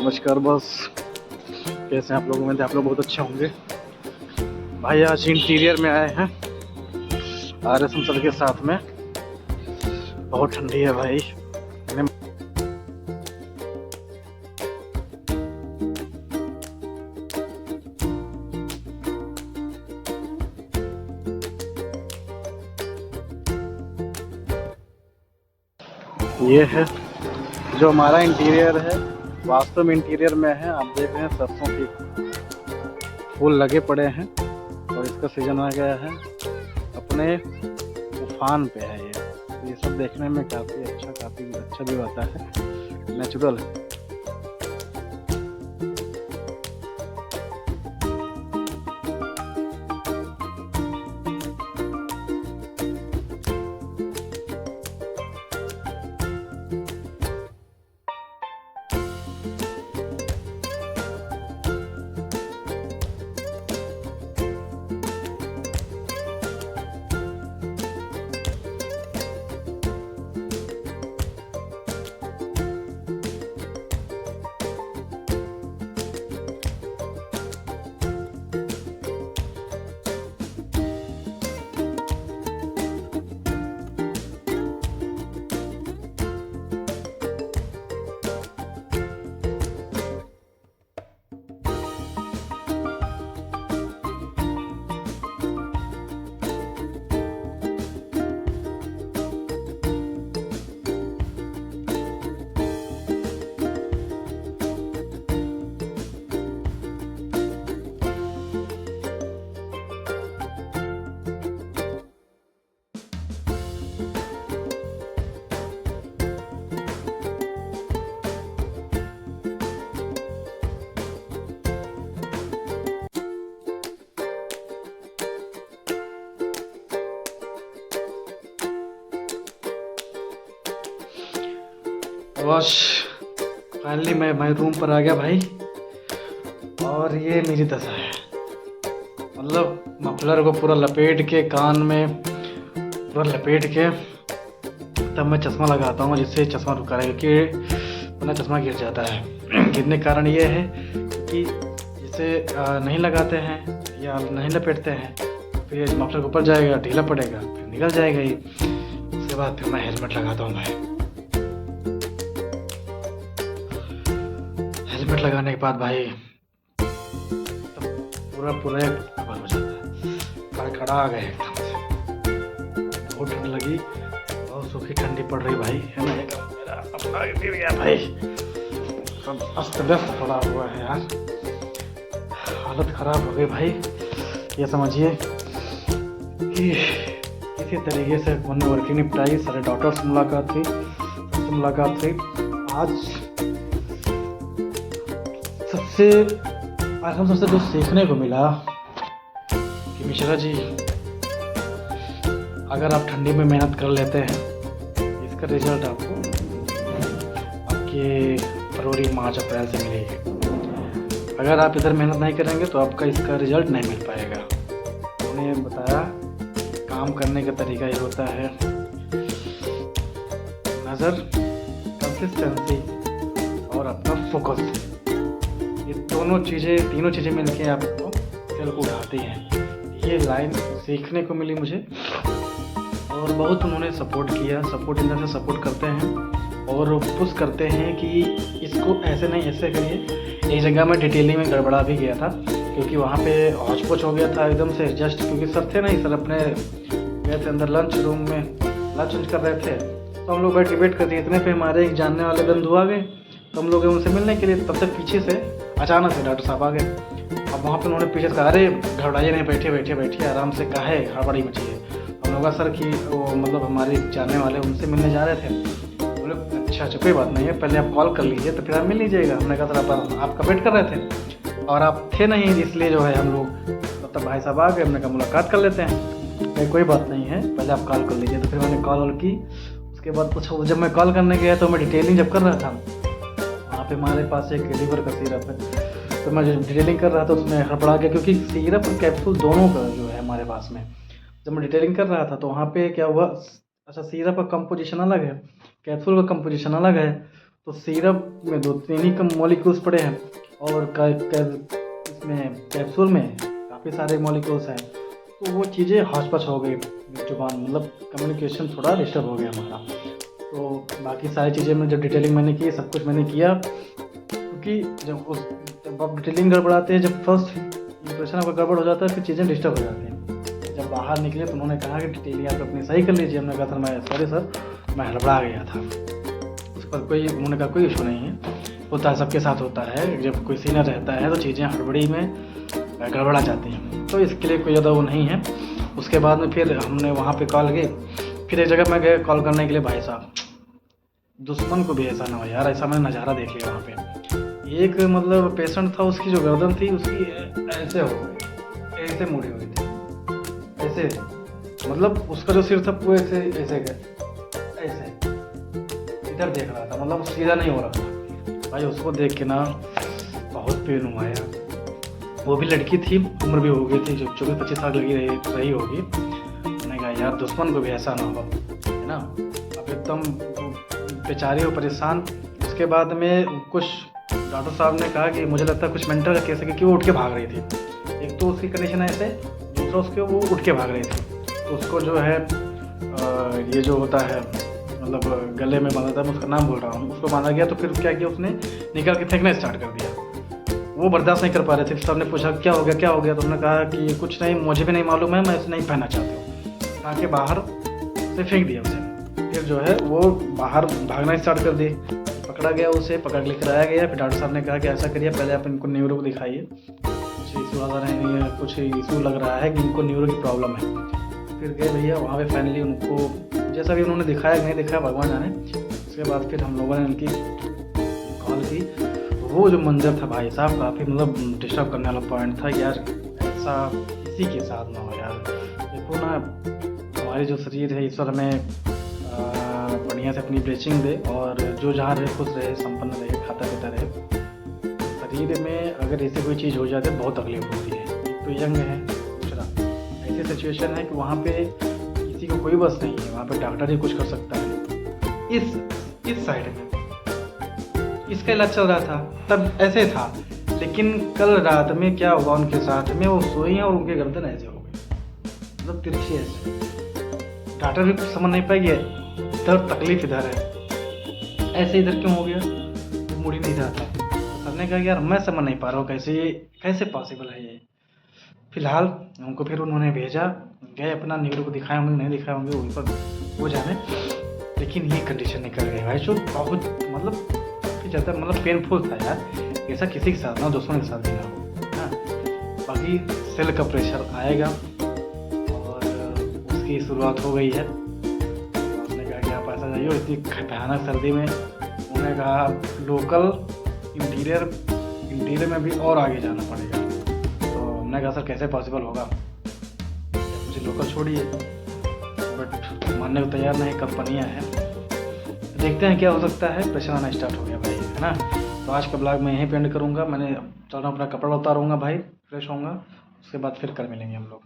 नमस्कार बॉस, कैसे हैं आप लोग? उम्मीद है आप लोग बहुत अच्छे होंगे। भाई आज इंटीरियर में आए हैं RS सर के साथ में। बहुत ठंडी है भाई। ये है जो हमारा इंटीरियर है, वास्तव में इंटीरियर में है। आप देख रहे हैं सरसों के फूल लगे पड़े हैं और इसका सीजन आ गया है, अपने उफान पे है ये। तो ये सब देखने में काफ़ी अच्छा भी आता है, नेचुरल है। बस फाइनली मैं रूम पर आ गया भाई, और ये मेरी दशा है। मतलब मफलर को पूरा लपेट के, कान में पूरा लपेट के तब मैं चश्मा लगाता हूँ, जिससे चश्मा रुका रहे, क्योंकि वरना चश्मा गिर जाता है। गिरने का कारण ये है कि जिसे नहीं लगाते हैं या नहीं लपेटते हैं, फिर मफलर के ऊपर जाएगा, ढीला पड़ेगा, फिर निकल जाएगा ही। उसके बाद फिर मैं हेलमेट लगाता हूँ भाई। हेलमेट लगाने के बाद भाई पूरा खबर हो जाता है, खड़ा आ गए एकदम से। बहुत ठंड लगी, बहुत सूखी ठंडी पड़ रही भाई, है ना। एकदम मेरा अपना गिर गया भाई, सब अस्त व्यस्त पड़ा हुआ है यार, हालत ख़राब हो गई भाई। ये समझिए कि किसी तरीके से मैंने वर्किंग निपटाई। सारे डॉक्टर से मुलाकात थी। आज सबसे जो सीखने को मिला कि मिश्रा जी, अगर आप ठंडी में मेहनत कर लेते हैं, इसका रिजल्ट आपको आपके फरवरी, मार्च, अप्रैल से मिलेगी। अगर आप इधर मेहनत नहीं करेंगे तो आपका इसका रिजल्ट नहीं मिल पाएगा। उन्होंने बताया काम करने का तरीका ये होता है, नज़र, कंसिस्टेंसी और अपना फोकस। ये तीनों चीज़ें मिलके आपको सेल को उठाती हैं। ये लाइन सीखने को मिली मुझे, और बहुत उन्होंने सपोर्ट किया। सपोर्ट इन से सपोर्ट करते हैं और पुश करते हैं कि इसको ऐसे नहीं ऐसे करिए। एक जगह में डिटेलिंग में गड़बड़ा भी गया था, क्योंकि वहाँ पे हौच पौच हो गया था एकदम से जस्ट, क्योंकि सर थे नहीं, सर अपने गए थे अंदर लंच रूम में, लंच कर रहे थे। तो हम लोग बैठ डिबेट कर दिए। इतने पे हमारे एक जानने वाले बंधु आ गए, तो हम लोग उनसे मिलने के लिए, तब तक पीछे से अचानक से डॉक्टर साहब आ गए। अब वहाँ पे उन्होंने पीछे से कहा, अरे घबराइए नहीं, बैठिए आराम से, काहे हड़बड़ी मची है। हम लोग सर कि वो मतलब हमारे जानने वाले, उनसे मिलने जा रहे थे। बोले अच्छा कोई बात नहीं है, पहले आप कॉल कर लीजिए तो फिर आप मिल लीजिएगा। हमने कहा सर आपका वेट कर रहे थे और आप थे नहीं, इसलिए जो है हम लोग, तब भाई साहब आ गए। हमने कहा मुलाकात कर लेते हैं। कोई बात नहीं है, पहले आप कॉल कर लीजिए। तो फिर मैंने कॉल की। उसके बाद कुछ जब मैं कॉल करने गया तो मैं डिटेलिंग जब कर रहा था, वहाँ पे हमारे पास एक लीवर का सिरप है, तो मैं जब डिटेलिंग कर रहा था उसमें हड़बड़ा गया, क्योंकि सिरप और कैप्सूल दोनों का जो है हमारे पास में, जब मैं डिटेलिंग कर रहा था तो वहाँ पे क्या हुआ, अच्छा सिरप का कंपोजिशन अलग है, कैप्सूल का कंपोजिशन अलग है। तो सिरप में 2-3 ही कम मॉलिक्यूल्स पड़े हैं और इसमें कैप्सूल में काफ़ी सारे मॉलिक्यूल्स हैं। तो वो चीज़ें हौच-पच हो गई जुबान, मतलब कम्युनिकेशन थोड़ा डिस्टर्ब हो गया हमारा। तो बाकी सारी चीज़ें में जब डिटेलिंग मैंने की, सब कुछ मैंने किया, क्योंकि जब आप डिटेलिंग गड़बड़ाते हैं, जब फर्स्ट इंप्रेशन आपका गड़बड़ हो जाता है, फिर चीज़ें डिस्टर्ब हो जाती हैं। जब बाहर निकले तो उन्होंने कहा कि डिटेलिंग आप अपनी सही कर लीजिए। हमने कहा सर मैं सॉरी सर, मैं हड़बड़ा गया था। उस पर उन्होंने कहा कोई इशू नहीं है, होता है, सबके साथ होता है। जब कोई सीनियर रहता है तो चीज़ें हड़बड़ी में गड़बड़ा जाती हैं, तो इसके लिए कोई ज़्यादा वो नहीं है। उसके बाद में फिर हमने वहाँ पे कॉल की, फिर एक जगह मैं गया कॉल करने के लिए। भाई साहब, दुश्मन को भी ऐसा ना हो यार, ऐसा मैंने नज़ारा देख लिया वहाँ पे। एक मतलब पेशेंट था, उसकी जो गर्दन थी उसकी ऐसे हो गई, ऐसे मुड़ी हुई थी, ऐसे, मतलब उसका जो सिर था वो ऐसे ऐसे इधर देख रहा था, मतलब सीधा नहीं हो रहा था। भाई उसको देख के ना बहुत पेन हुआ यार। वो भी लड़की थी, उम्र भी हो गई थी, जो 24-25 साल लगी रही होगी। मैंने कहा यार दुश्मन को भी ऐसा ना हो, है ना। अब एकदम बेचारी हो परेशान। उसके बाद में कुछ डॉक्टर साहब ने कहा कि मुझे लगता है कुछ मेंटल का केस है, क्योंकि वो उठ के भाग रही थी। एक तो उसकी कंडीशन ऐसे, दूसरा उसके वो उठ के भाग रही थी। तो उसको जो है ये जो होता है मतलब गले में बांधा था, मैं उसका नाम बोल रहा हूँ, उसको बांधा गया। तो फिर क्या किया उसने, निकाल के फेंकना स्टार्ट कर दिया। वो बर्दाश्त नहीं कर पा रहे थे। सब ने पूछा क्या हो गया, क्या हो गया। तो उन्होंने कहा कि कुछ नहीं, मुझे भी नहीं मालूम है, मैं इसे नहीं पहनना चाहती हूँ। कहा के बाहर से फेंक दिया उसे। फिर जो है वो बाहर भागना स्टार्ट कर दिए। पकड़ा गया, उसे पकड़ लेकर आया गया। फिर डॉक्टर साहब ने कहा कि ऐसा करिए, पहले आप इनको न्यूरो को दिखाइए, कुछ इशू आ रहे हैं, कुछ इशू लग रहा है कि इनको न्यूरो की प्रॉब्लम है। फिर गए भैया वहाँ पे, फाइनली उनको जैसा भी उन्होंने दिखाया नहीं दिखाया भगवान जाने। उसके बाद फिर हम लोगों ने उनकी कॉल की। वो जो मंजर था भाई साहब, काफ़ी मतलब डिस्टर्ब करने वाला पॉइंट था यार। ऐसा किसी के साथ ना हो यार। देखो ना, हमारी जो शरीर है ईश्वर हमें बढ़िया से अपनी ब्लेसिंग दे, और जो जहाँ रहे खुश रहे, संपन्न रहे, खाता पीता रहे। शरीर में अगर ऐसी कोई चीज़ हो जाती है बहुत तकलीफ होती है। एक तो यंग है, दूसरा ऐसी सिचुएशन है कि वहाँ पे किसी को कोई बस नहीं है, वहाँ पे डॉक्टर ही कुछ कर सकता है। इस साइड में इसका इलाज चल रहा था, तब ऐसे था। लेकिन कल रात में क्या हुआ उनके साथ में, वो सोई हैं और उनके गर्दन ऐसे हो गई, मतलब तिरछी ऐसे। डॉक्टर भी कुछ समझ नहीं पाएगी, इधर तकलीफ इधर है, ऐसे इधर क्यों हो गया, मुड़ ही नहीं रहा था। हमने कहा यार मैं समझ नहीं पा रहा हूँ कैसे पॉसिबल है ये। फिलहाल उनको फिर उन्होंने भेजा, गए अपना न्यूरो को दिखाए होंगे नहीं दिखाए होंगे वहीं पर वो जाने। लेकिन ये कंडीशन निकल गई भाई, जो बहुत मतलब काफ़ी ज़्यादा मतलब पेनफुल था यार। ऐसा किसी के साथ ना, दुश्मन के साथ भी ना हो, हाँ। बाकी सेल का प्रेशर आएगा और उसकी शुरुआत हो गई है। उसने कहा कि आप ऐसा जाइए, इतनी भयानक सर्दी में। उन्होंने कहा लोकल इंटीरियर में भी और आगे जाना पड़ेगा। तो हमने कहा सर कैसे पॉसिबल होगा, मुझे लोकल छोड़िए, बट मानने को तैयार नहीं। कंपनियाँ हैं, देखते हैं क्या हो सकता है। प्रेशर आना स्टार्ट हो गया भाई, है ना। तो आज का ब्लॉग मैं यहीं पे एंड करूँगा। मैंने चल रहा हूँ, अपना कपड़ा उतारूँगा भाई, फ्रेश होऊंगा, उसके बाद फिर कल मिलेंगे हम लोग।